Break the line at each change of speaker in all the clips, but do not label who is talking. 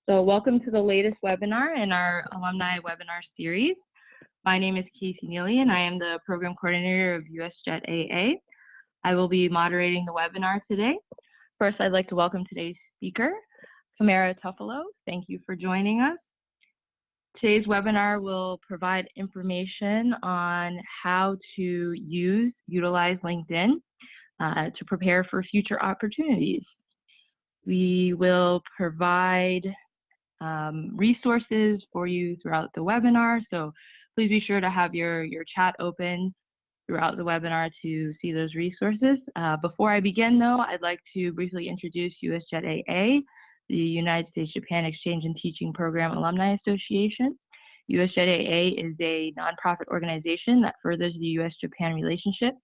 So welcome to the latest webinar in our alumni webinar series. My name is Casey Neely and I am the program coordinator of USJET AA. I will be moderating the webinar today. First, I'd like to welcome today's speaker, Kamara Tuffalo. Thank you for joining us. Today's webinar will provide information on how to utilize LinkedIn to prepare for future opportunities. We will provide resources for you throughout the webinar, so please be sure to have your chat open throughout the webinar to see those resources. Before I begin though, I'd like to briefly introduce USJET AA, the United States-Japan Exchange and Teaching Program Alumni Association. USJET AA is a nonprofit organization that furthers the US-Japan relationship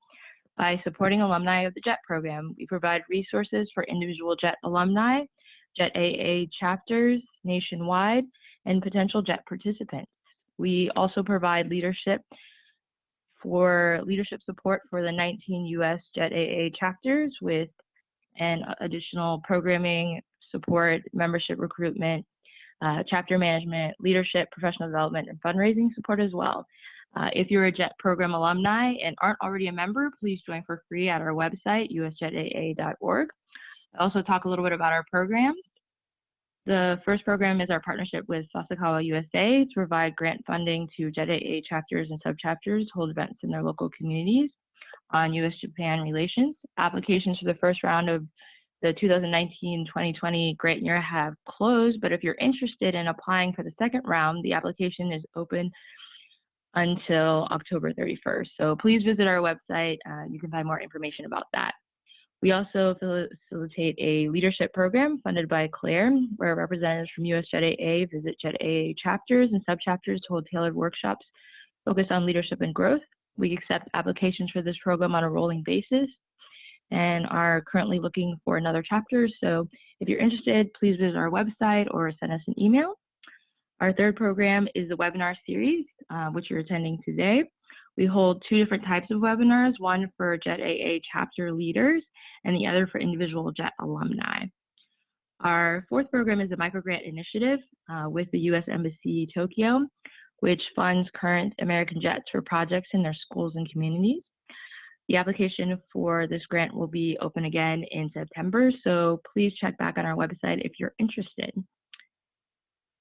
by supporting alumni of the JET program. We provide resources for individual JET alumni, JET AA chapters nationwide, and potential JET participants. We also provide leadership support for the 19 US JET AA chapters with an additional programming support, membership recruitment, chapter management, leadership, professional development, and fundraising support as well. If you're a JET program alumni and aren't already a member, please join for free at our website, usjetaa.org. I'll also talk a little bit about our programs. The first program is our partnership with Sasakawa USA to provide grant funding to JET AA chapters and subchapters to hold events in their local communities on US-Japan relations. Applications for the first round of the 2019-2020 grant year have closed, but if you're interested in applying for the second round, the application is open until October 31st. So please visit our website. You can find more information about that. We also facilitate a leadership program funded by Claire, where representatives from USJET AA visit JET AA chapters and subchapters to hold tailored workshops focused on leadership and growth. We accept applications for this program on a rolling basis and are currently looking for another chapter. So if you're interested, please visit our website or send us an email. Our third program is the webinar series, which you're attending today. We hold two different types of webinars, one for JET AA chapter leaders and the other for individual JET alumni. Our fourth program is the microgrant initiative with the U.S. Embassy Tokyo, which funds current American JETs for projects in their schools and communities. The application for this grant will be open again in September, so please check back on our website if you're interested.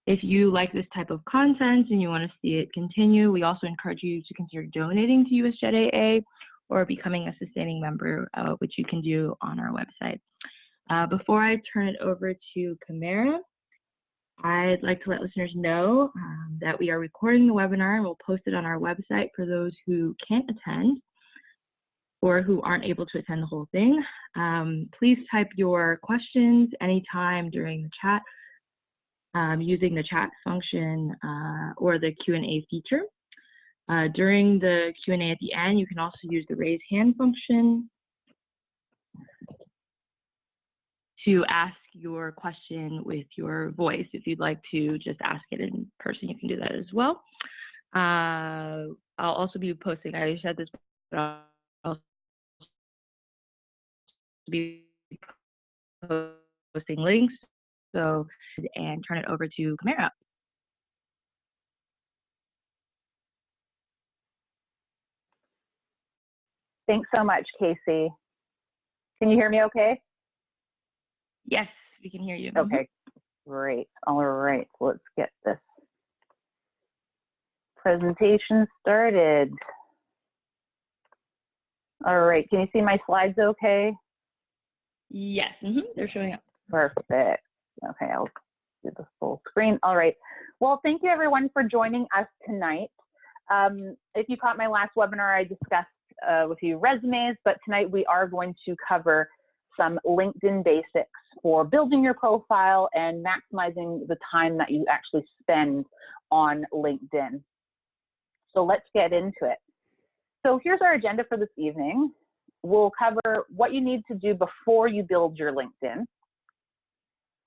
If you like this type of content and you want to see it continue, we also encourage you to consider donating to USJET AA or becoming a sustaining member, which you can do on our website. Before I turn it over to Kamara, I'd like to let listeners know that we are recording the webinar and we'll post it on our website for those who can't attend or who aren't able to attend the whole thing. Please type your questions anytime during the chat using the chat function or the Q&A feature. During the Q&A at the end, you can also use the raise hand function to ask your question with your voice. If you'd like to just ask it in person, you can do that as well. I'll also be posting, I already said this, but I'll also be posting links. So, and turn it over to Kamara.
Thanks so much, Casey. Can you hear me okay?
Yes, we can hear you.
Okay, great. All right, let's get this presentation started. All right, can you see my slides okay?
Yes, they're showing up.
Perfect. Okay, I'll do the full screen. All right. Well, thank you everyone for joining us tonight. If you caught my last webinar, I discussed with you resumes, but tonight we are going to cover some LinkedIn basics for building your profile and maximizing the time that you actually spend on LinkedIn. So let's get into it. So here's our agenda for this evening. We'll cover what you need to do before you build your LinkedIn.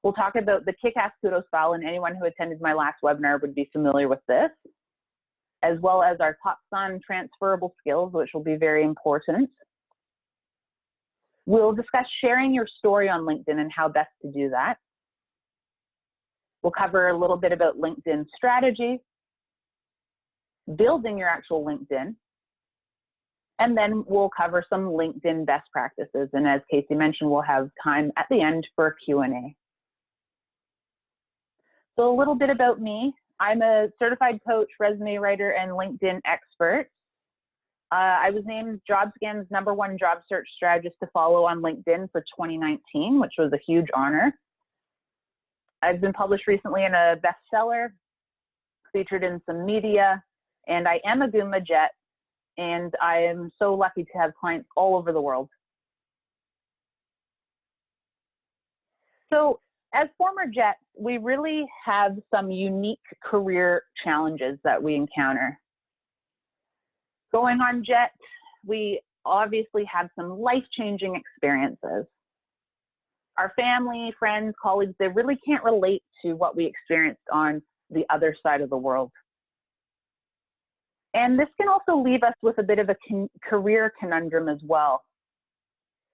We'll talk about the Kickass Kudos file, and anyone who attended my last webinar would be familiar with this, as well as our Takusan transferable skills, which will be very important. We'll discuss sharing your story on LinkedIn and how best to do that. We'll cover a little bit about LinkedIn strategy, building your actual LinkedIn, and then we'll cover some LinkedIn best practices. And as Casey mentioned, we'll have time at the end for a Q&A. So a little bit about me. I'm a certified coach, resume writer, and LinkedIn expert. I was named JobScan's #1 job search strategist to follow on LinkedIn for 2019, which was a huge honor. I've been published recently in a bestseller, featured in some media, and I am a Goomba Jet, and I am so lucky to have clients all over the world. So as former Jets, we really have some unique career challenges that we encounter. Going on Jet, we obviously have some life-changing experiences. Our family, friends, colleagues, they really can't relate to what we experienced on the other side of the world. And this can also leave us with a bit of a career conundrum as well.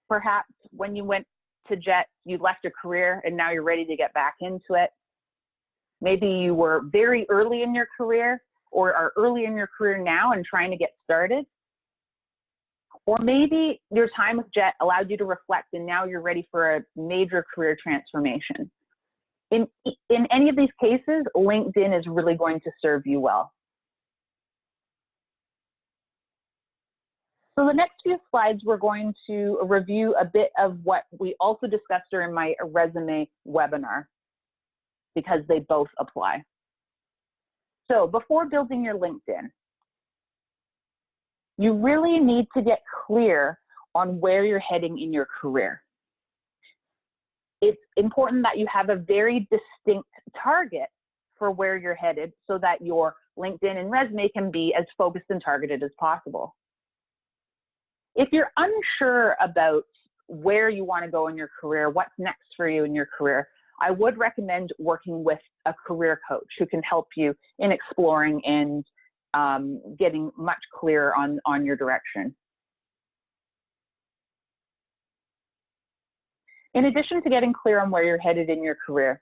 Perhaps when you went to Jet, you left your career and now you're ready to get back into it. Maybe you were very early in your career or are early in your career now and trying to get started. Or maybe your time with Jet allowed you to reflect and now you're ready for a major career transformation. In any of these cases, LinkedIn is really going to serve you well. So the next few slides, we're going to review a bit of what we also discussed during my resume webinar, because they both apply. So before building your LinkedIn, you really need to get clear on where you're heading in your career. It's important that you have a very distinct target for where you're headed so that your LinkedIn and resume can be as focused and targeted as possible. If you're unsure about where you want to go in your career, what's next for you in your career, I would recommend working with a career coach who can help you in exploring and getting much clearer on your direction. In addition to getting clear on where you're headed in your career,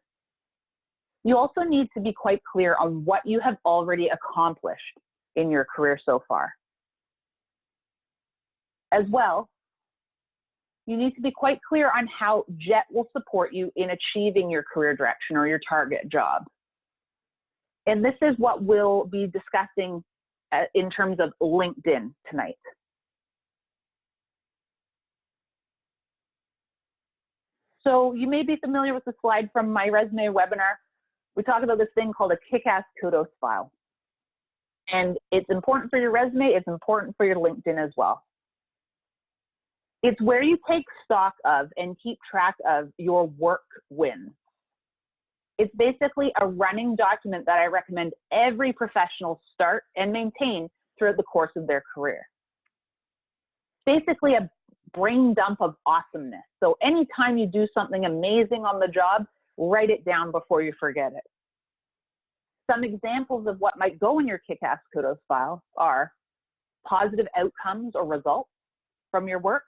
you also need to be quite clear on what you have already accomplished in your career so far. As well, you need to be quite clear on how Jet will support you in achieving your career direction or your target job. And this is what we'll be discussing in terms of LinkedIn tonight. So you may be familiar with the slide from my resume webinar. We talk about this thing called a Kickass Kudos file. And it's important for your resume, it's important for your LinkedIn as well. It's where you take stock of and keep track of your work wins. It's basically a running document that I recommend every professional start and maintain throughout the course of their career. Basically a brain dump of awesomeness. So anytime you do something amazing on the job, write it down before you forget it. Some examples of what might go in your Kickass Kudos file are positive outcomes or results from your work.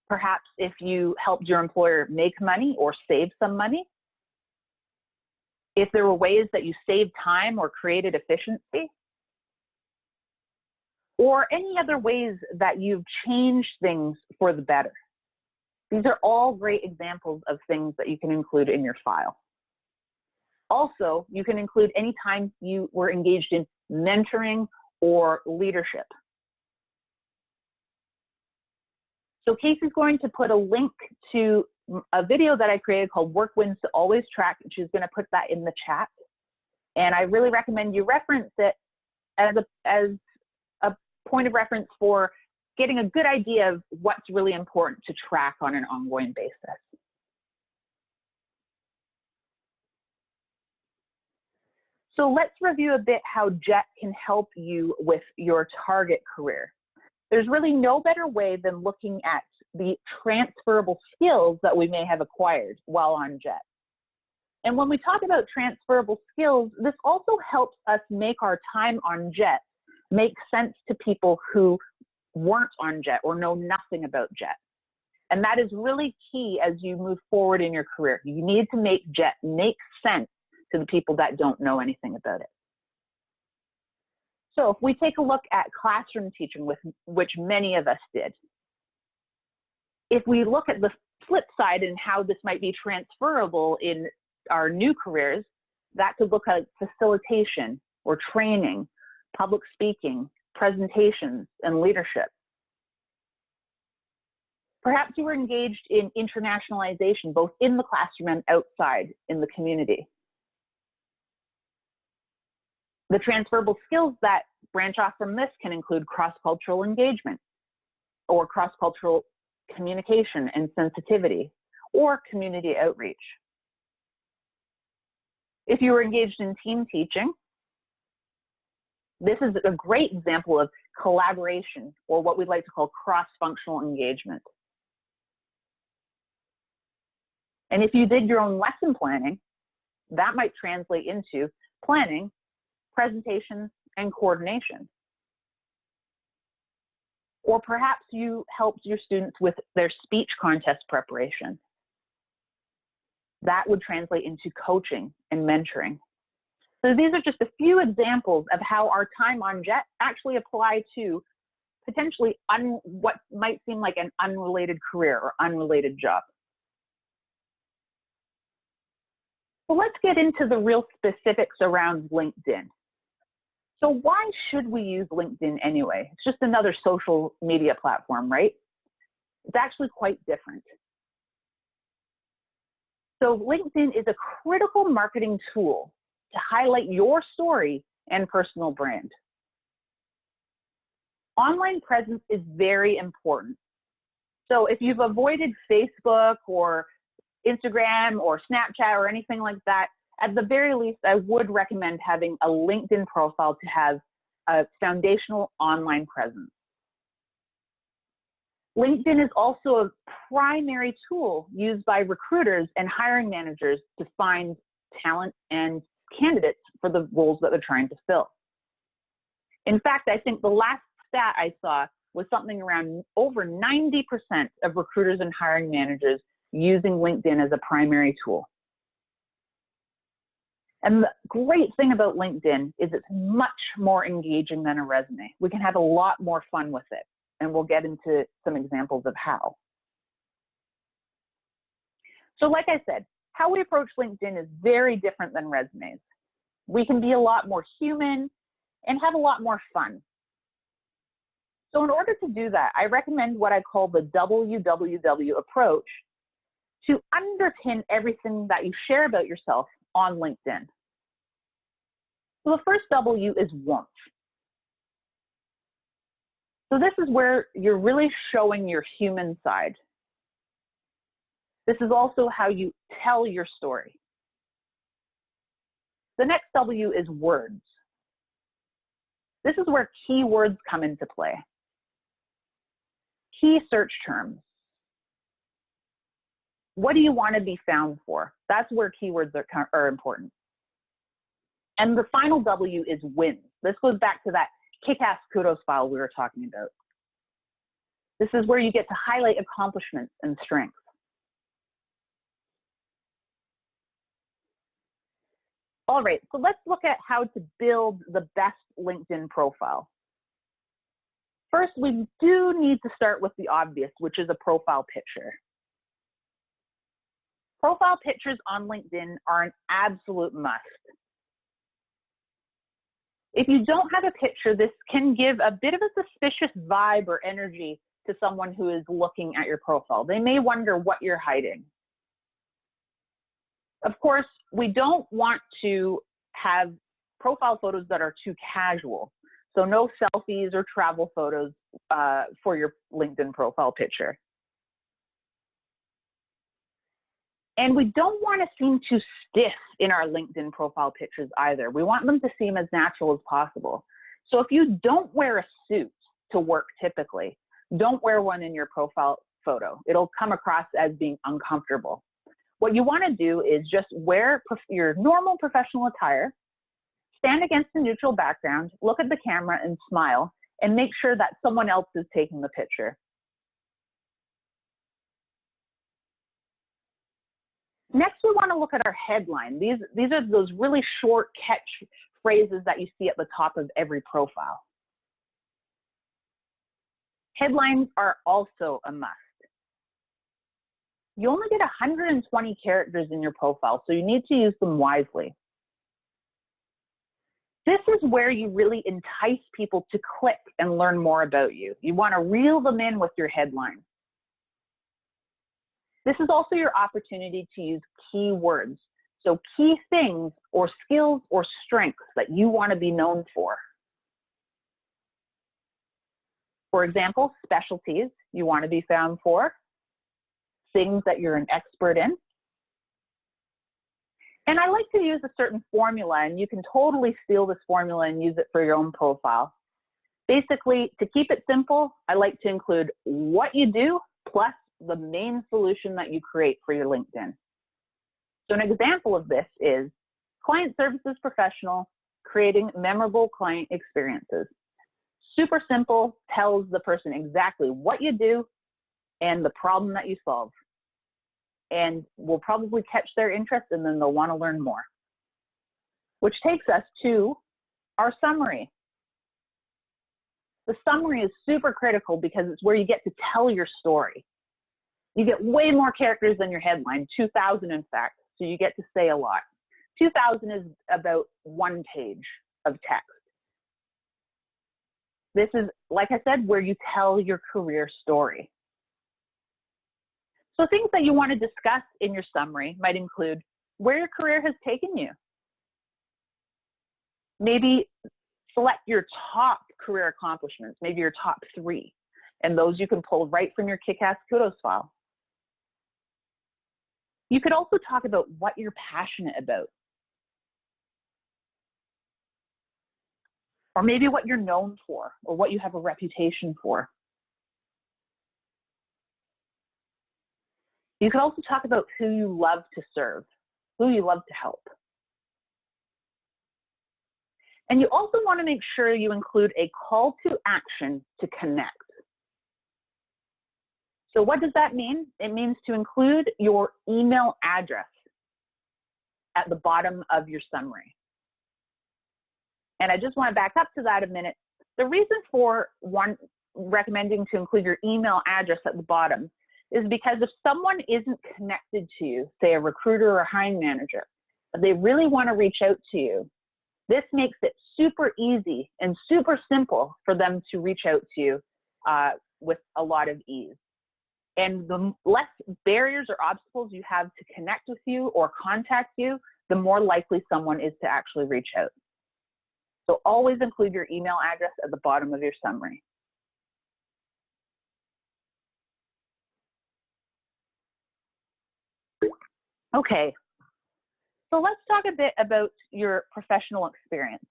Perhaps if you helped your employer make money or save some money. If there were ways that you saved time or created efficiency. Or any other ways that you've changed things for the better. These are all great examples of things that you can include in your file. Also, you can include any time you were engaged in mentoring or leadership. So Casey's going to put a link to a video that I created called Work Wins to Always Track, and she's going to put that in the chat. And I really recommend you reference it as a point of reference for getting a good idea of what's really important to track on an ongoing basis. So let's review a bit how Jet can help you with your target career. There's really no better way than looking at the transferable skills that we may have acquired while on Jet. And when we talk about transferable skills, this also helps us make our time on Jet make sense to people who weren't on Jet or know nothing about Jet. And that is really key as you move forward in your career. You need to make Jet make sense to the people that don't know anything about it. So if we take a look at classroom teaching, which many of us did, if we look at the flip side and how this might be transferable in our new careers, that could look at facilitation or training, public speaking, presentations, and leadership. Perhaps you were engaged in internationalization, both in the classroom and outside in the community. The transferable skills that branch off from this can include cross-cultural engagement, or cross-cultural communication and sensitivity, or community outreach. If you were engaged in team teaching, this is a great example of collaboration, or what we'd like to call cross-functional engagement. And if you did your own lesson planning, that might translate into planning, presentations, and coordination. Or perhaps you helped your students with their speech contest preparation. That would translate into coaching and mentoring. So these are just a few examples of how our time on JET actually apply to potentially what might seem like an unrelated career or unrelated job. So let's get into the real specifics around LinkedIn. So why should we use LinkedIn anyway? It's just another social media platform, right? It's actually quite different. So LinkedIn is a critical marketing tool to highlight your story and personal brand. Online presence is very important. So if you've avoided Facebook or Instagram or Snapchat or anything like that, at the very least, I would recommend having a LinkedIn profile to have a foundational online presence. LinkedIn is also a primary tool used by recruiters and hiring managers to find talent and candidates for the roles that they're trying to fill. In fact, I think the last stat I saw was something around over 90% of recruiters and hiring managers using LinkedIn as a primary tool. And the great thing about LinkedIn is it's much more engaging than a resume. We can have a lot more fun with it, and we'll get into some examples of how. So like I said, how we approach LinkedIn is very different than resumes. We can be a lot more human and have a lot more fun. So in order to do that, I recommend what I call the WWW approach to underpin everything that you share about yourself on LinkedIn. So the first W is warmth. So this is where you're really showing your human side. This is also how you tell your story. The next W is words. This is where keywords come into play. Key search terms. What do you want to be found for? That's where keywords are important. And the final W is wins. This goes back to that Kickass Kudos file we were talking about. This is where you get to highlight accomplishments and strengths. All right, so let's look at how to build the best LinkedIn profile. First, we do need to start with the obvious, which is a profile picture. Profile pictures on LinkedIn are an absolute must. If you don't have a picture, this can give a bit of a suspicious vibe or energy to someone who is looking at your profile. They may wonder what you're hiding. Of course, we don't want to have profile photos that are too casual. So no selfies or travel photos for your LinkedIn profile picture. And we don't want to seem too stiff in our LinkedIn profile pictures either. We want them to seem as natural as possible. So if you don't wear a suit to work typically, don't wear one in your profile photo. It'll come across as being uncomfortable. What you want to do is just wear your normal professional attire, stand against a neutral background, look at the camera and smile, and make sure that someone else is taking the picture. Next, we want to look at our headline. These are those really short catch phrases that you see at the top of every profile. Headlines are also a must. You only get 120 characters in your profile, so you need to use them wisely. This is where you really entice people to click and learn more about you. You want to reel them in with your headline. This is also your opportunity to use keywords. So key things or skills or strengths that you want to be known for. For example, specialties you want to be found for, things that you're an expert in. And I like to use a certain formula, and you can totally steal this formula and use it for your own profile. Basically, to keep it simple, I like to include what you do plus the main solution that you create for your LinkedIn. So an example of this is client services professional, creating memorable client experiences. Super simple, tells the person exactly what you do and the problem that you solve. And will probably catch their interest, and then they'll want to learn more. Which takes us to our summary. The summary is super critical because it's where you get to tell your story. You get way more characters than your headline, 2,000 in fact, so you get to say a lot. 2,000 is about 1 page of text. This is, like I said, where you tell your career story. So things that you want to discuss in your summary might include where your career has taken you. Maybe select your top career accomplishments, maybe your top 3, and those you can pull right from your Kickass Kudos file. You could also talk about what you're passionate about. Or maybe what you're known for, or what you have a reputation for. You could also talk about who you love to serve, who you love to help. And you also want to make sure you include a call to action to connect. So what does that mean? It means to include your email address at the bottom of your summary. And I just want to back up to that a minute. The reason for recommending to include your email address at the bottom is because if someone isn't connected to you, say a recruiter or a hiring manager, but they really want to reach out to you, this makes it super easy and super simple for them to reach out to you with a lot of ease. And the less barriers or obstacles you have to connect with you or contact you, the more likely someone is to actually reach out. So always include your email address at the bottom of your summary. Okay, so let's talk a bit about your professional experience.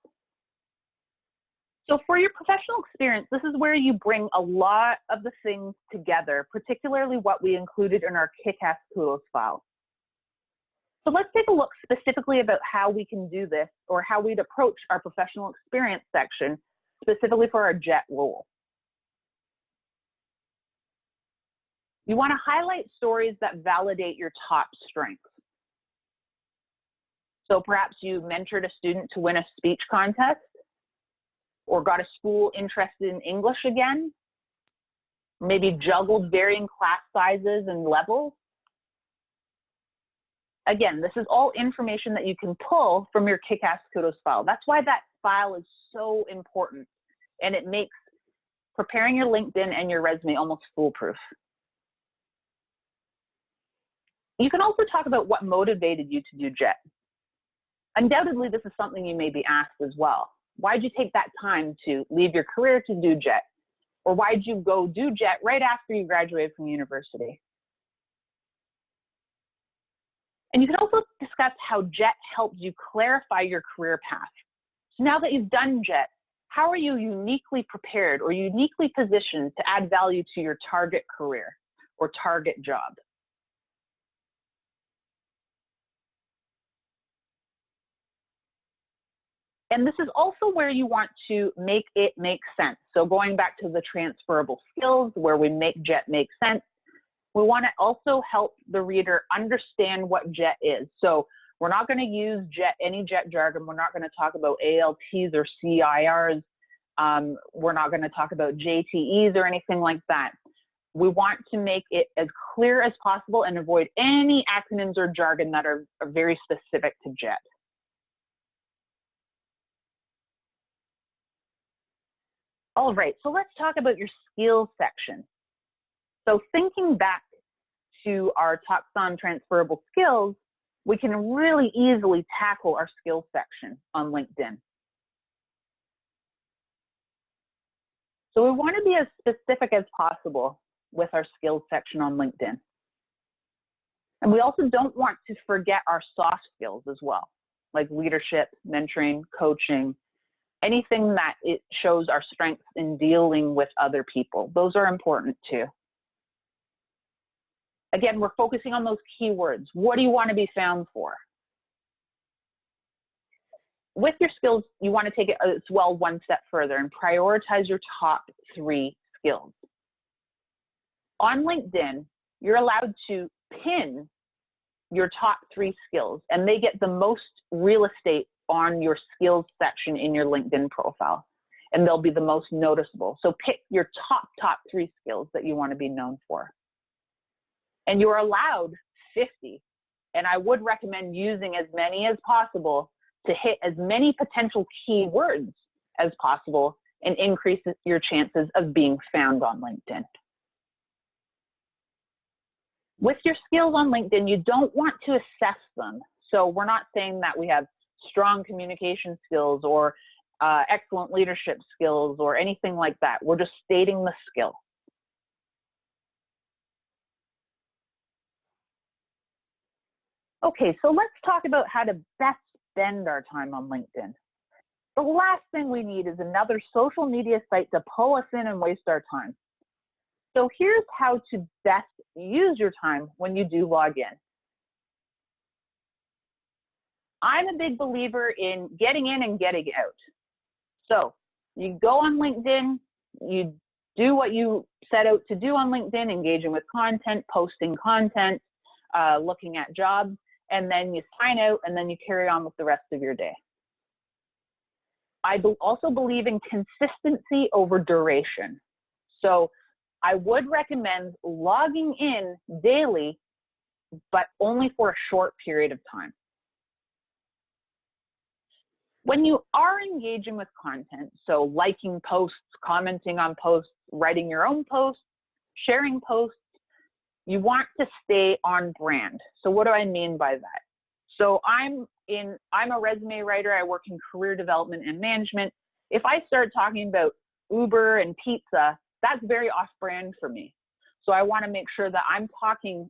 So for your professional experience, this is where you bring a lot of the things together, particularly what we included in our Kickass Kudos file. So let's take a look specifically about how we can do this, or how we'd approach our professional experience section, specifically for our JET role. You want to highlight stories that validate your top strengths. So perhaps you mentored a student to win a speech contest, or got a school interested in English again, maybe juggled varying class sizes and levels. Again, this is all information that you can pull from your Kickass Kudos file. That's why that file is so important, and it makes preparing your LinkedIn and your resume almost foolproof. You can also talk about what motivated you to do JET. Undoubtedly, this is something you may be asked as well. Why'd you take that time to leave your career to do JET? Or why'd you go do JET right after you graduated from university? And you can also discuss how JET helps you clarify your career path. So now that you've done JET, how are you uniquely prepared or uniquely positioned to add value to your target career or target job? And this is also where you want to make it make sense. So going back to the transferable skills, where we make JET make sense, We want to also help the reader understand what JET is. So we're not going to use any JET jargon. We're not going to talk about ALTs or CIRs. We're not going to talk about JTEs or anything like that. We want to make it as clear as possible and avoid any acronyms or jargon that are very specific to JET. All right, so let's talk about your skills section. So thinking back to our Takusan transferable skills, we can really easily tackle our skills section on LinkedIn. So we want to be as specific as possible with our skills section on LinkedIn. And we also don't want to forget our soft skills as well, like leadership, mentoring, coaching, anything that it shows our strengths in dealing with other people. Those are important too. Again, we're focusing on those keywords. What do you want to be found for? With your skills, you want to take it as well one step further and prioritize your top 3 skills. On LinkedIn, you're allowed to pin your top 3 skills, and they get the most real estate on your skills section in your LinkedIn profile, and they'll be the most noticeable. So pick your top 3 skills that you want to be known for. And you're allowed 50, and I would recommend using as many as possible to hit as many potential keywords as possible and increase your chances of being found on LinkedIn. With your skills on LinkedIn, you don't want to assess them. So we're not saying that we have strong communication skills or excellent leadership skills or anything like that. We're just stating the skill. Okay, so let's talk about how to best spend our time on LinkedIn. The last thing we need is another social media site to pull us in and waste our time. So here's how to best use your time when you do log in. I'm a big believer in getting in and getting out. So you go on LinkedIn, you do what you set out to do on LinkedIn, engaging with content, posting content, looking at jobs, and then you sign out and then you carry on with the rest of your day. I also believe in consistency over duration. So I would recommend logging in daily, but only for a short period of time. When you are engaging with content, so liking posts, commenting on posts, writing your own posts, sharing posts, you want to stay on brand. So what do I mean by that? So I'm a resume writer. I work in career development and management. If I start talking about Uber and pizza, that's very off-brand for me. So I want to make sure that I'm talking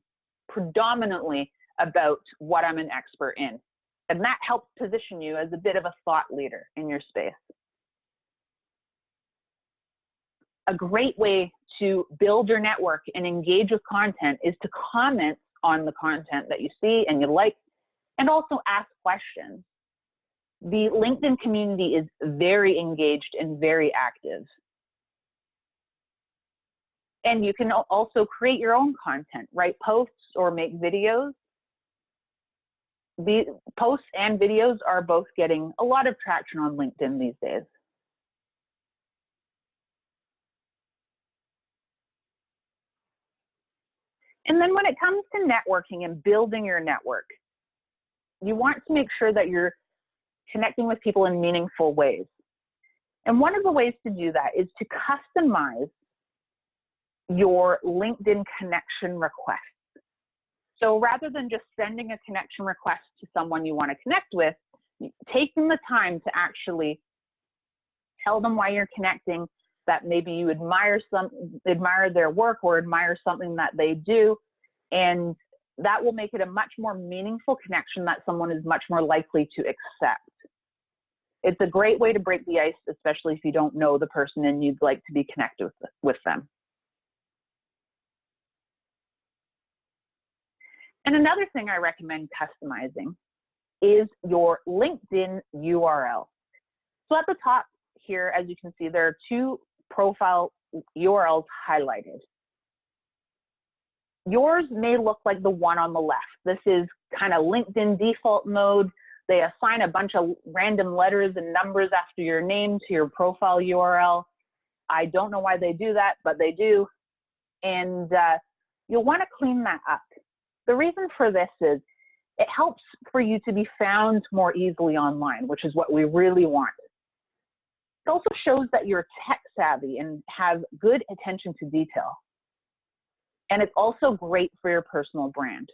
predominantly about what I'm an expert in. And that helps position you as a bit of a thought leader in your space. A great way to build your network and engage with content is to comment on the content that you see and you like, and also ask questions. The LinkedIn community is very engaged and very active. And you can also create your own content, write posts or make videos. The posts and videos are both getting a lot of traction on LinkedIn these days. And then when it comes to networking and building your network, you want to make sure that you're connecting with people in meaningful ways. And one of the ways to do that is to customize your LinkedIn connection request. So rather than just sending a connection request to someone you want to connect with, taking the time to actually tell them why you're connecting, that maybe you admire their work or admire something that they do, and that will make it a much more meaningful connection that someone is much more likely to accept. It's a great way to break the ice, especially if you don't know the person and you'd like to be connected with them. And another thing I recommend customizing is your LinkedIn URL. So at the top here, as you can see, there are 2 profile URLs highlighted. yours may look like the one on the left. This is kind of LinkedIn default mode. They assign a bunch of random letters and numbers after your name to your profile URL. I don't know why they do that, but they do. And you'll want to clean that up. The reason for this is it helps for you to be found more easily online, which is what we really want. It also shows that you're tech savvy and have good attention to detail. And it's also great for your personal brand.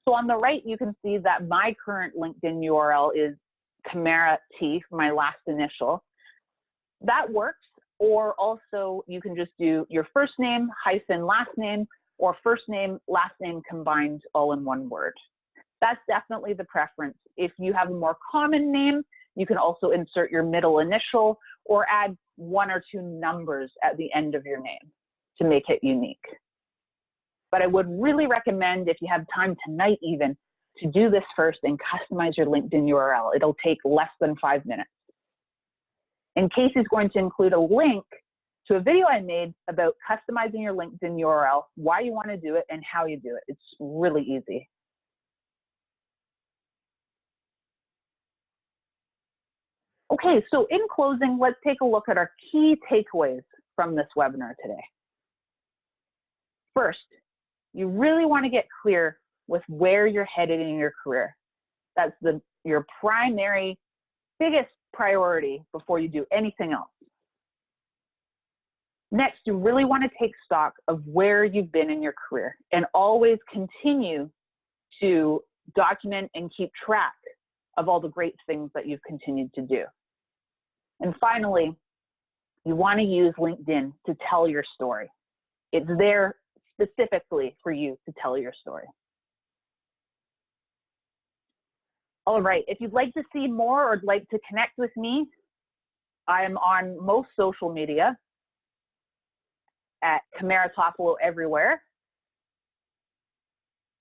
So on the right, you can see that my current LinkedIn URL is Kamara T, my last initial. That works, or also you can just do your first name hyphen last name, or first name, last name combined all in one word. That's definitely the preference. If you have a more common name, you can also insert your middle initial or add 1 or 2 numbers at the end of your name to make it unique. But I would really recommend, if you have time tonight even, to do this first and customize your LinkedIn URL. It'll take less than 5 minutes. And Casey's going to include a link to a video I made about customizing your LinkedIn URL, why you want to do it, and how you do it. It's really easy. Okay, so in closing, let's take a look at our key takeaways from this webinar today. First, you really want to get clear with where you're headed in your career. That's your primary, biggest priority before you do anything else. Next, you really want to take stock of where you've been in your career and always continue to document and keep track of all the great things that you've continued to do. And finally, you want to use LinkedIn to tell your story. It's there specifically for you to tell your story. All right, if you'd like to see more or like to connect with me, I am on most social media at Kamara Toffolo everywhere.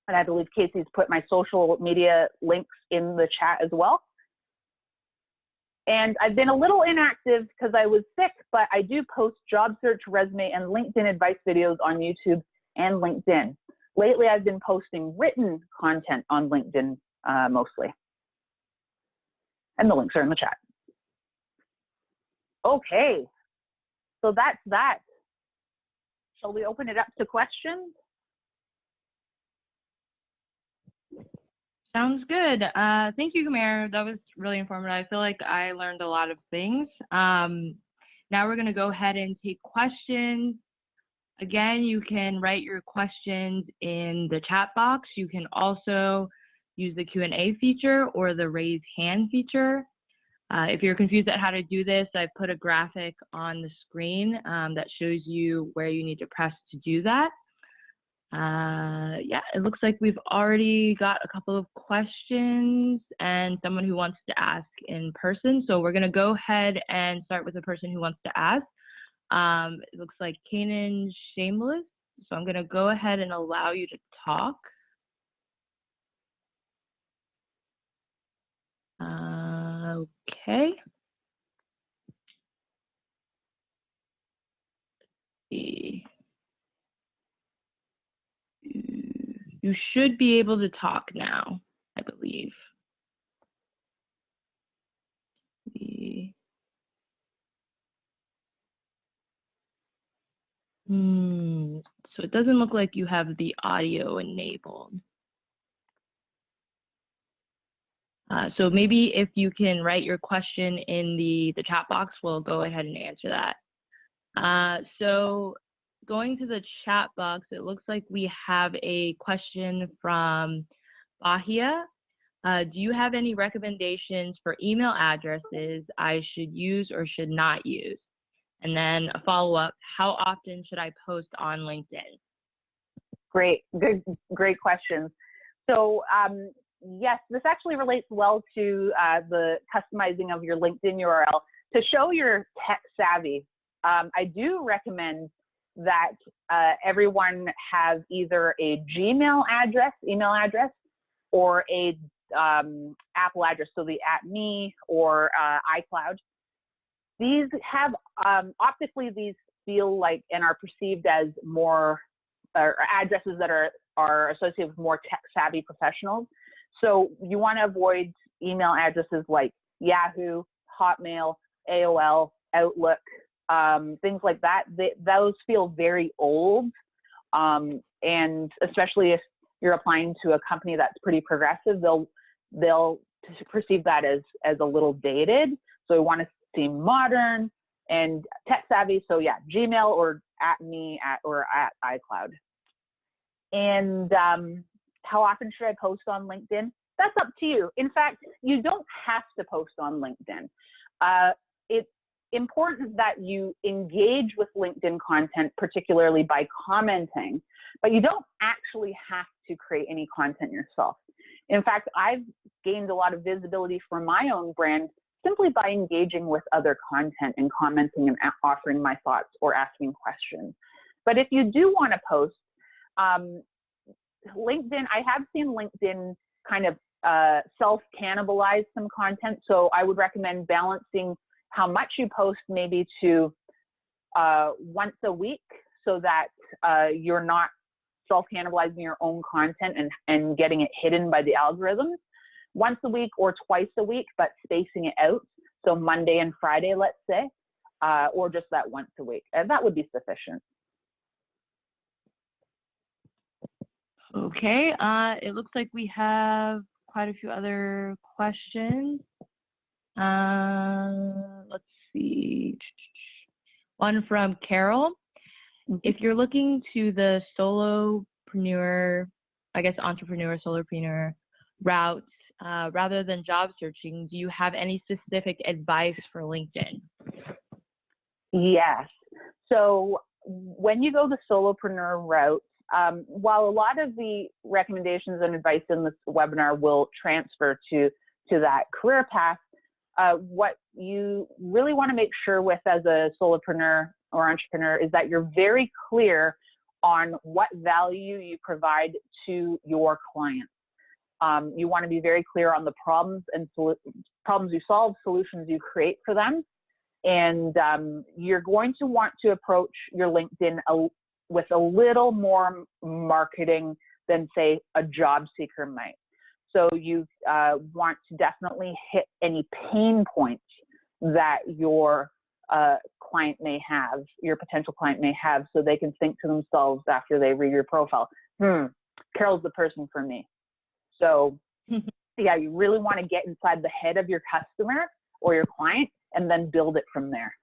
And I believe Casey's put my social media links in the chat as well. And I've been a little inactive because I was sick, but I do post job search, resume, and LinkedIn advice videos on YouTube and LinkedIn. Lately, I've been posting written content on LinkedIn mostly. And the links are in the chat. Okay, so that's that. Shall we open it up to questions?
Sounds good. Thank you, Kamara. That was really informative. I feel like I learned a lot of things. Now we're going to go ahead and take questions. Again, you can write your questions in the chat box. You can also use the Q&A feature or the raise hand feature. If you're confused at how to do this, I've put a graphic on the screen that shows you where you need to press to do that. Yeah, it looks like we've already got a couple of questions and someone who wants to ask in person. So we're going to go ahead and start with the person who wants to ask. It looks like Kanan Shameless. So I'm going to go ahead and allow you to talk. Okay. You should be able to talk now, I believe. So it doesn't look like you have the audio enabled. So maybe if you can write your question in the chat box, we'll go ahead and answer that. So going to the chat box, it looks like we have a question from Bahia. Do you have any recommendations for email addresses I should use or should not use? And then a follow-up, how often should I post on LinkedIn?
Great, great questions. So yes, this actually relates well to the customizing of your LinkedIn URL. To show you're tech savvy, I do recommend that everyone has either a Gmail address, email address, or a Apple address, so the @me or iCloud. These have, optically, these feel like and are perceived as more or addresses that are associated with more tech-savvy professionals. So you want to avoid email addresses like Yahoo, Hotmail, AOL, Outlook, things like that. Those feel very old, and especially if you're applying to a company that's pretty progressive, they'll perceive that as a little dated. So we want to seem modern and tech savvy. So yeah, Gmail or @me or at iCloud. And how often should I post on LinkedIn? That's up to you. In fact, you don't have to post on LinkedIn. It's important that you engage with LinkedIn content, particularly by commenting, but you don't actually have to create any content yourself. In fact, I've gained a lot of visibility for my own brand simply by engaging with other content and commenting and offering my thoughts or asking questions. But if you do want to post, LinkedIn, I have seen LinkedIn kind of self-cannibalize some content. So I would recommend balancing how much you post maybe to once a week, so that you're not self-cannibalizing your own content and getting it hidden by the algorithms. Once a week or twice a week, but spacing it out. So Monday and Friday, let's say, or just that once a week. That would be sufficient.
Okay, it looks like we have quite a few other questions. Let's see. One from Carol. If you're looking to the solopreneur, I guess entrepreneur, solopreneur route, rather than job searching, do you have any specific advice for LinkedIn?
Yes. So when you go the solopreneur route, while a lot of the recommendations and advice in this webinar will transfer to that career path, what you really want to make sure with as a solopreneur or entrepreneur is that you're very clear on what value you provide to your clients. You want to be very clear on the problems you solve, solutions you create for them. And you're going to want to approach your LinkedIn with a little more marketing than, say, a job seeker might. So you want to definitely hit any pain points that your client may have, your potential client may have, so they can think to themselves after they read your profile, Carol's the person for me. So yeah, you really want to get inside the head of your customer or your client and then build it from there.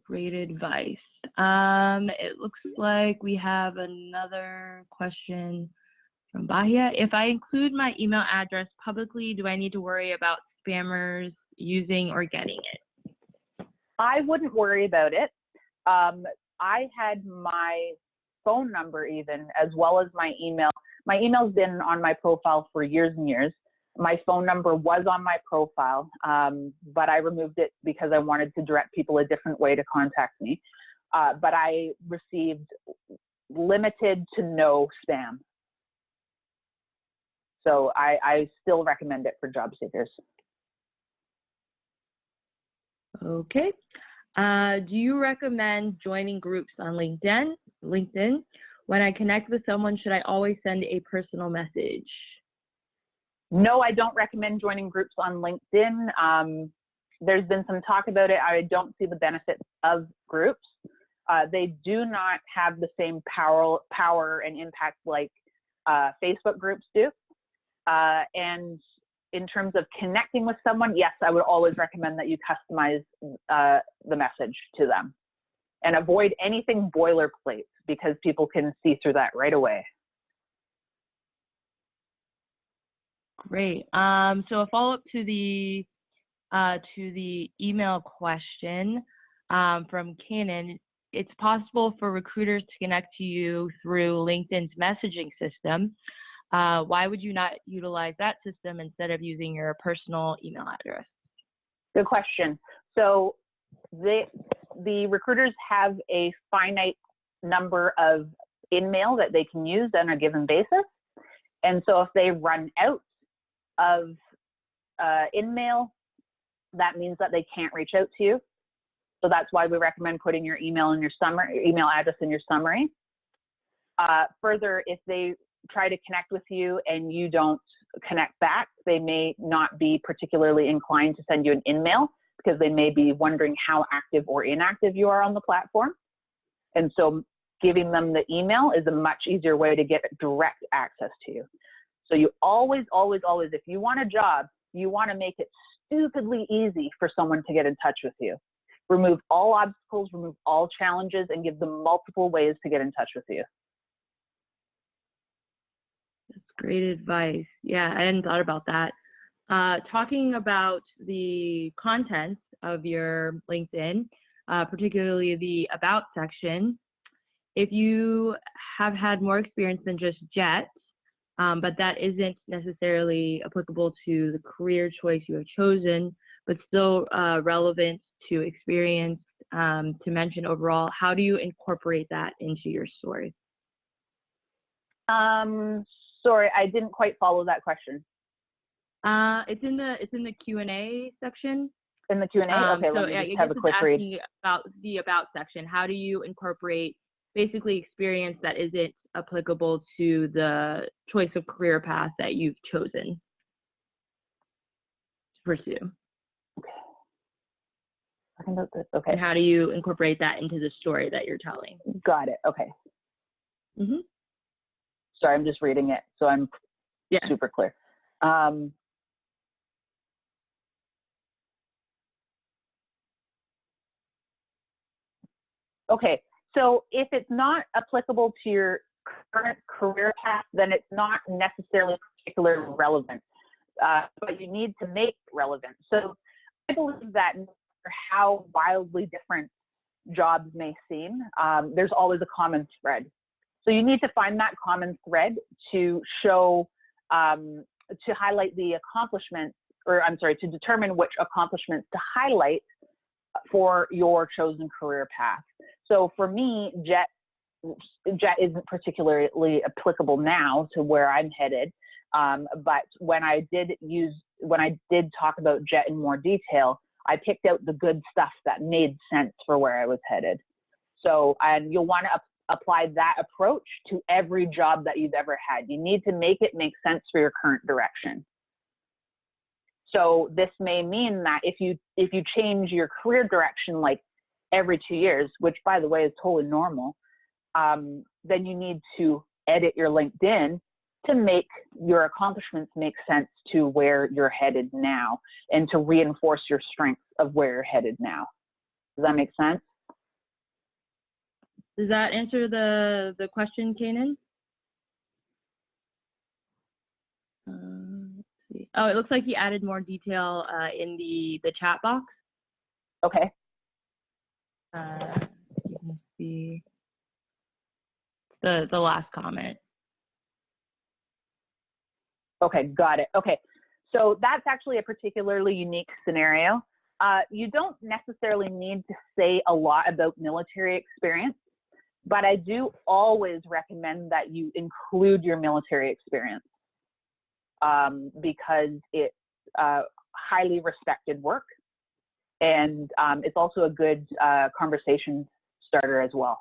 Great advice. It looks like we have another question from Bahia. If I include my email address publicly, do I need to worry about spammers using or getting it?
I wouldn't worry about it. I had my phone number even, as well as my email. My email's been on my profile for years and years. My phone number was on my profile, but I removed it because I wanted to direct people a different way to contact me. But I received limited to no spam. So I still recommend it for job seekers.
Okay. Do you recommend joining groups on LinkedIn? When I connect with someone, should I always send a personal message?
No, I don't recommend joining groups on LinkedIn. There's been some talk about it. I don't see the benefits of groups. They do not have the same power and impact like Facebook groups do. And in terms of connecting with someone, yes, I would always recommend that you customize the message to them and avoid anything boilerplate, because people can see through that right away.
Great. So a follow-up to the email question from Canon. It's possible for recruiters to connect to you through LinkedIn's messaging system. Why would you not utilize that system instead of using your personal email address?
Good question. So the recruiters have a finite number of in-mail that they can use on a given basis. And so if they run out of in-mail, that means that they can't reach out to you. So that's why we recommend putting your email in your summary, your email address in your summary. Further, if they try to connect with you and you don't connect back, they may not be particularly inclined to send you an email because they may be wondering how active or inactive you are on the platform. And so giving them the email is a much easier way to get direct access to you. So you always, always, always, if you want a job, you want to make it stupidly easy for someone to get in touch with you. Remove all obstacles, remove all challenges, and give them multiple ways to get in touch with you.
That's great advice. Yeah, I hadn't thought about that. Talking about the content of your LinkedIn, particularly the About section, if you have had more experience than just JET, but that isn't necessarily applicable to the career choice you have chosen, but still relevant to experience to mention overall, how do you incorporate that into your story?
Sorry, I didn't quite follow that question.
It's in the Q&A section.
In the Q&A? Okay,
so
let me
yeah,
just have a quick read.
About the About section. How do you incorporate basically experience that isn't applicable to the choice of career path that you've chosen to pursue?
Okay. Talking about this. Okay.
And how do you incorporate that into the story that you're telling?
Got it. Okay.
Mm-hmm.
Sorry, I'm just reading it, so I'm super clear. Okay, so if it's not applicable to your current career path, then it's not necessarily particularly relevant, but you need to make it relevant. So I believe that no matter how wildly different jobs may seem, there's always a common thread. So you need to find that common thread to show, to highlight the accomplishments, or I'm sorry, to determine which accomplishments to highlight for your chosen career path. So for me, JET isn't particularly applicable now to where I'm headed. But when I did talk about JET in more detail, I picked out the good stuff that made sense for where I was headed. So, and you'll want to apply that approach to every job that you've ever had. You need to make it make sense for your current direction. So this may mean that if you change your career direction like every 2 years, which by the way is totally normal, then you need to edit your LinkedIn to make your accomplishments make sense to where you're headed now and to reinforce your strengths of where you're headed now. Does that make sense?
Does that answer the question, Kanan? Let's see. Oh, it looks like you added more detail in the chat box.
Okay.
You can see the last comment.
Okay, got it. Okay, so that's actually a particularly unique scenario. You don't necessarily need to say a lot about military experience, but I do always recommend that you include your military experience because it's highly respected work, and it's also a good conversation starter as well.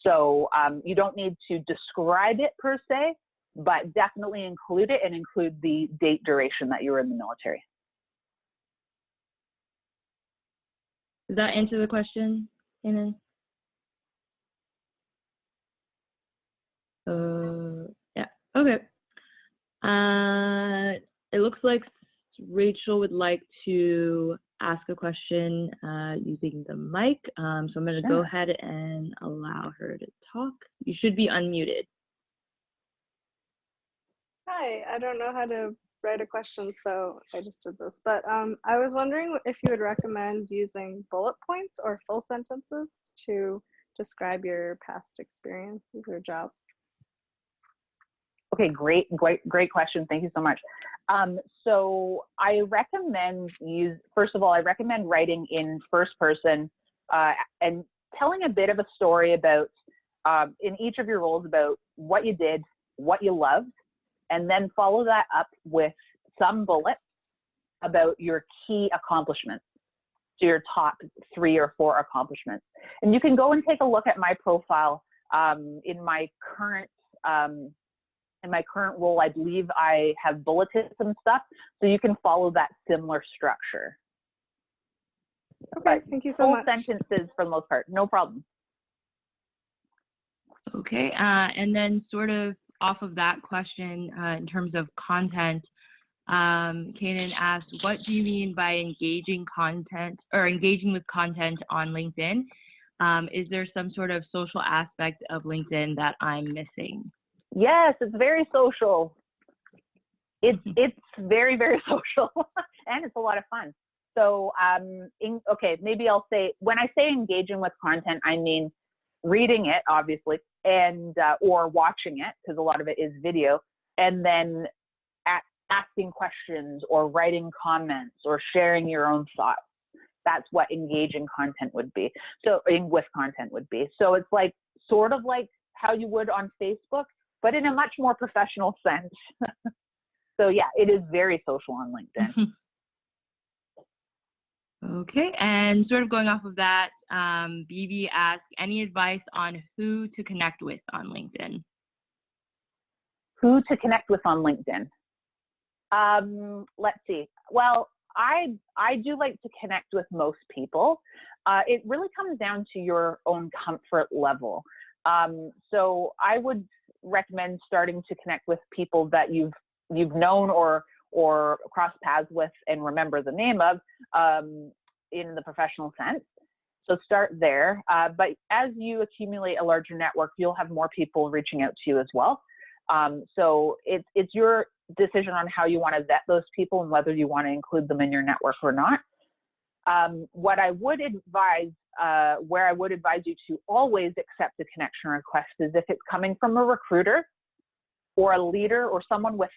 So you don't need to describe it per se, but definitely include it and include the date duration that you were in the military.
Does that answer the question, Kanan? Yeah, okay. It looks like Rachel would like to ask a question using the mic. So I'm going to go ahead and allow her to talk. You should be unmuted.
Hi, I don't know how to write a question, so I just did this. But I was wondering if you would recommend using bullet points or full sentences to describe your past experiences or jobs.
Okay, great question. Thank you so much. So I recommend first of all, I recommend writing in first person and telling a bit of a story about, in each of your roles, about what you did, what you loved, and then follow that up with some bullets about your key accomplishments. So your top 3 or 4 accomplishments. And you can go and take a look at my profile in my current role. I believe I have bulleted some stuff, so you can follow that similar structure.
Okay, thank you so much.
Full sentences for the most part, no problem.
Okay, and then sort of off of that question, in terms of content, Kanan asked, what do you mean by engaging with content on LinkedIn? Is there some sort of social aspect of LinkedIn that I'm missing?
Yes, it's very social. It's very, very social, and it's a lot of fun. So, okay, maybe I'll say, when I say engaging with content, I mean reading it, obviously, and or watching it, because a lot of it is video, and then asking questions or writing comments or sharing your own thoughts. That's what engaging content would be. So with content would be. So it's like sort of like how you would on Facebook, but in a much more professional sense. So yeah, it is very social on LinkedIn.
Okay, and sort of going off of that, BB asked, any advice on who to connect with on LinkedIn?
Who to connect with on LinkedIn? Let's see. Well, I do like to connect with most people. It really comes down to your own comfort level. So I would recommend starting to connect with people that you've known or crossed paths with and remember the name of in the professional sense. So start there. But as you accumulate a larger network, you'll have more people reaching out to you as well. So it's your decision on how you want to vet those people and whether you want to include them in your network or not. What I would advise, where I would advise you to always accept a connection request is if it's coming from a recruiter or a leader or someone with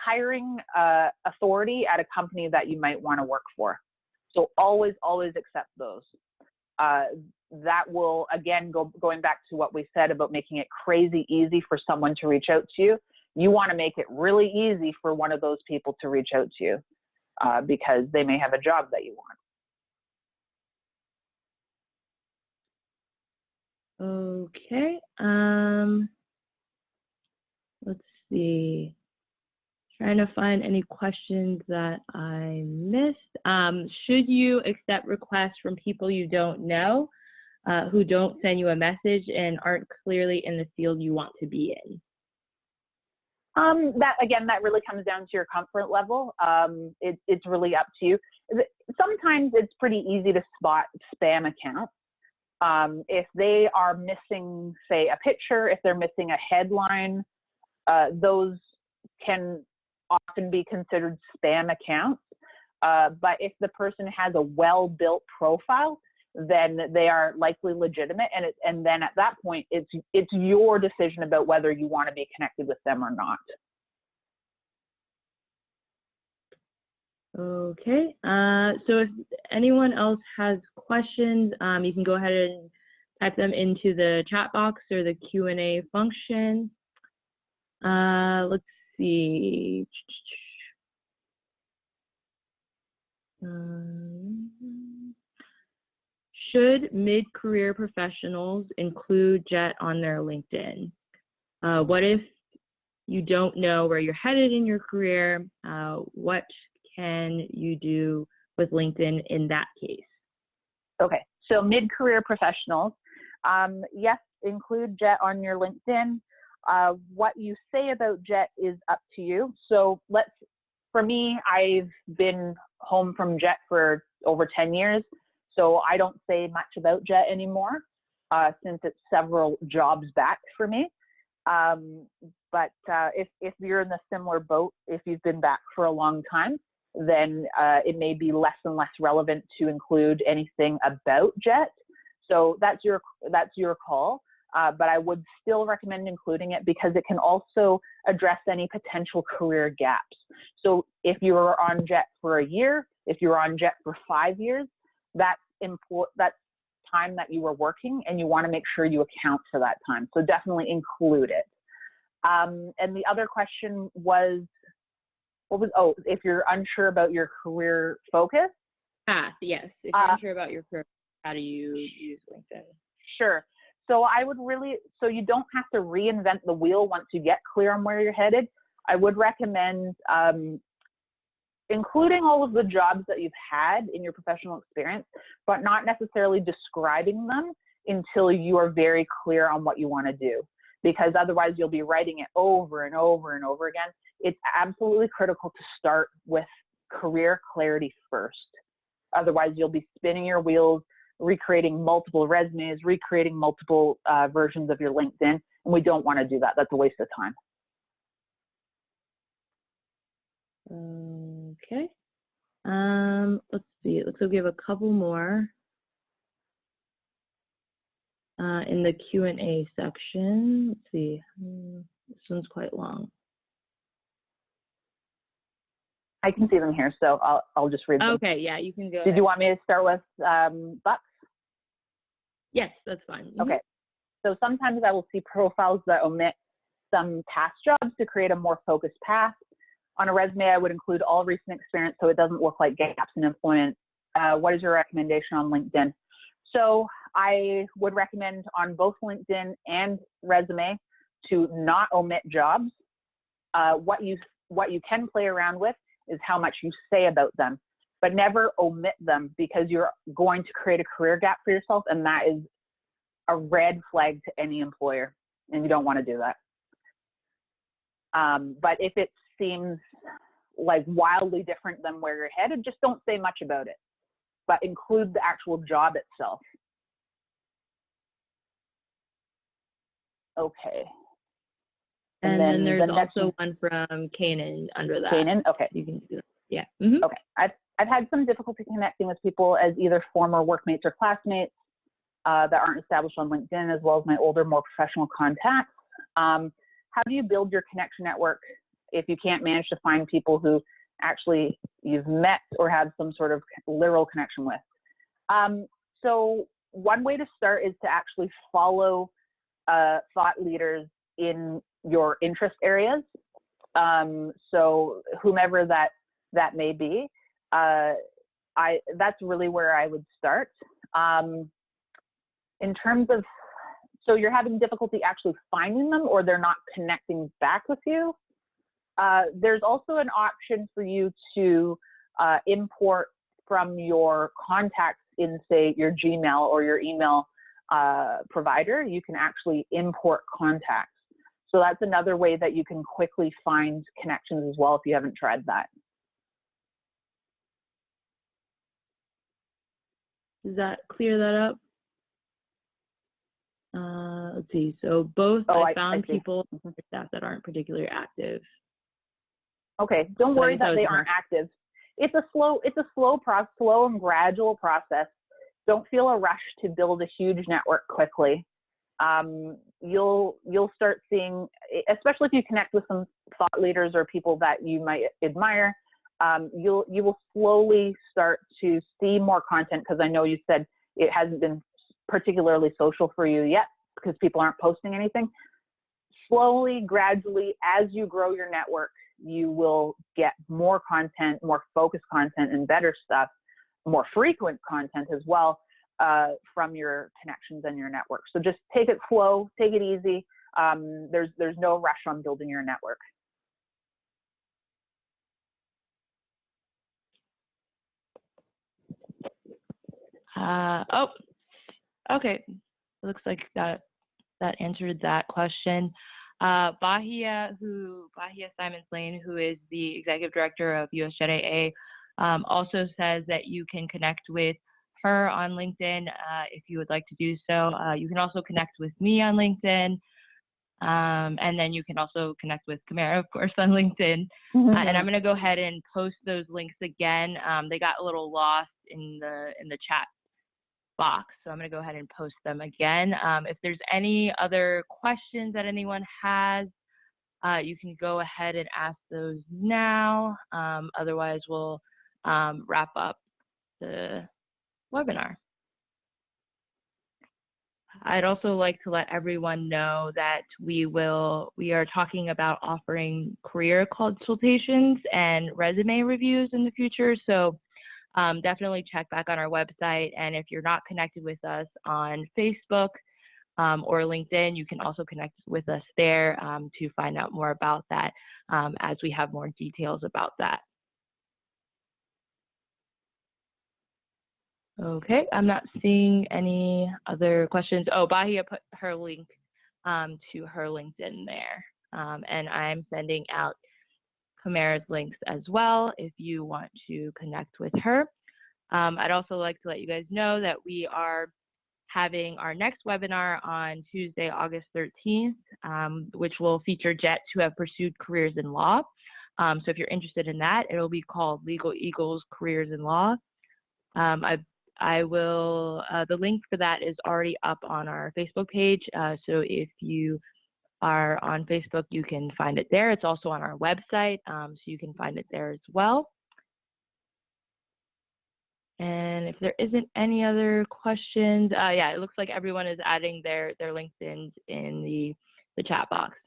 hiring authority at a company that you might want to work for. So always accept those. That will, again, going back to what we said about making it crazy easy for someone to reach out to you. You want to make it really easy for one of those people to reach out to you because they may have a job that you
want. Okay. Let's see. Trying to find any questions that I missed. Should you accept requests from people you don't know, who don't send you a message and aren't clearly in the field you want to be in?
That really comes down to your comfort level. It's really up to you. Sometimes it's pretty easy to spot spam accounts. If they are missing, say, a picture, if they're missing a headline, those can often be considered spam accounts. But if the person has a well-built profile, then they are likely legitimate. And then at that point, it's your decision about whether you want to be connected with them or not.
Okay. So if anyone else has questions, you can go ahead and type them into the chat box or the Q&A function. Let's see. Should mid-career professionals include JET on their LinkedIn? What if you don't know where you're headed in your career? What can you do with LinkedIn in that case? Okay,
so mid-career professionals, yes, include JET on your LinkedIn. What you say about JET is up to you. So for me, I've been home from JET for over 10 years. So I don't say much about JET anymore since it's several jobs back for me. But if you're in the similar boat, if you've been back for a long time, then it may be less and less relevant to include anything about JET. So that's your call. But I would still recommend including it because it can also address any potential career gaps. So if you're on JET for a year, if you're on JET for 5 years, that's time that you were working, and you want to make sure you account for that time. So definitely include it. And the other question was, if you're unsure about your career focus.
path, yes. If you're unsure about your career, how do you use LinkedIn?
Sure. So I would really, so you don't have to reinvent the wheel once you get clear on where you're headed. I would recommend including all of the jobs that you've had in your professional experience, but not necessarily describing them until you are very clear on what you want to do, because otherwise you'll be writing it over and over and over again. It's absolutely critical to start with career clarity first. Otherwise you'll be spinning your wheels, recreating multiple resumes, recreating multiple versions of your LinkedIn, and we don't want to do that. That's a waste of time.
Okay. Let's see. It looks like we have a couple more in the Q&A section. Let's see. This one's quite long.
I can see them here, so I'll just read them.
Okay, yeah, you can go.
Did you want me to start with Bucks?
Yes, that's fine.
Okay. So sometimes I will see profiles that omit some past jobs to create a more focused path. On a resume, I would include all recent experience so it doesn't look like gaps in employment. What is your recommendation on LinkedIn? So I would recommend on both LinkedIn and resume to not omit jobs. What you can play around with is how much you say about them, but never omit them, because you're going to create a career gap for yourself, and that is a red flag to any employer, and you don't want to do that. But if it seems like wildly different than where you're headed, just don't say much about it, but include the actual job itself. Okay.
And then there's also one from Kanan under that.
Kanan, okay.
You can do that. Yeah. Mm-hmm.
Okay. I've had some difficulty connecting with people as either former workmates or classmates that aren't established on LinkedIn, as well as my older, more professional contacts. How do you build your connection network if you can't manage to find people who actually you've met or have some sort of literal connection with? So one way to start is to actually follow thought leaders in your interest areas. So whomever that may be, that's really where I would start. In terms of, so you're having difficulty actually finding them, or they're not connecting back with you. There's also an option for you to import from your contacts in, say, your Gmail or your email provider. You can actually import contacts. So that's another way that you can quickly find connections as well if you haven't tried that.
Does that clear that up? Let's see. So both, I found people on staff that aren't particularly active.
Okay, don't worry that they aren't active. It's a slow and gradual process. Don't feel a rush to build a huge network quickly. You'll start seeing, especially if you connect with some thought leaders or people that you might admire, you will slowly start to see more content, because I know you said it hasn't been particularly social for you yet because people aren't posting anything. Slowly, gradually, as you grow your network, you will get more content, more focused content, and better stuff, more frequent content as well, from your connections and your network. So just take it slow, take it easy. There's no rush on building your network.
Oh, okay. It looks like that answered that question. Bahia Simons Lane, who is the executive director of USJET AA, also says that you can connect with her on LinkedIn if you would like to do so. You can also connect with me on LinkedIn. And then you can also connect with Kamara, of course, on LinkedIn. And I'm going to go ahead and post those links again. They got a little lost in the chat box, so I'm going to go ahead and post them again. If there's any other questions that anyone has, you can go ahead and ask those now. Otherwise, we'll wrap up the webinar. I'd also like to let everyone know that we are talking about offering career consultations and resume reviews in the future. So definitely check back on our website. And if you're not connected with us on Facebook or LinkedIn, you can also connect with us there to find out more about that as we have more details about that. Okay, I'm not seeing any other questions. Oh, Bahia put her link to her LinkedIn there. And I'm sending out Kamara's links as well if you want to connect with her. I'd also like to let you guys know that we are having our next webinar on Tuesday, August 13th, which will feature Jets who have pursued careers in law. So if you're interested in that, it'll be called Legal Eagles Careers in Law. I will, the link for that is already up on our Facebook page. So if you are on Facebook, you can find it there. It's also on our website, so you can find it there as well. And if there isn't any other questions, yeah, it looks like everyone is adding their LinkedIn in the chat box.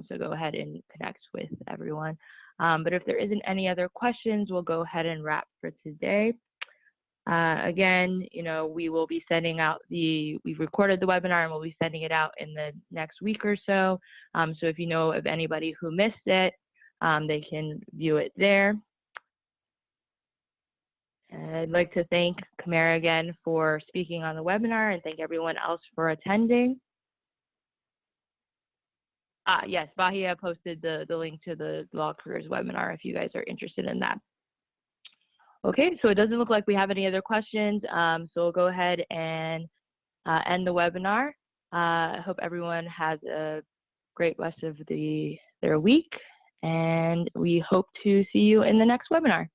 So go ahead and connect with everyone. But if there isn't any other questions, we'll go ahead and wrap for today. Again, you know, we will be sending out we've recorded the webinar and we'll be sending it out in the next week or so. So if you know of anybody who missed it, they can view it there. And I'd like to thank Kamara again for speaking on the webinar and thank everyone else for attending. Yes, Bahia posted the link to the Law Careers webinar if you guys are interested in that. Okay, so it doesn't look like we have any other questions, so we'll go ahead and end the webinar. I hope everyone has a great rest of their week, and we hope to see you in the next webinar.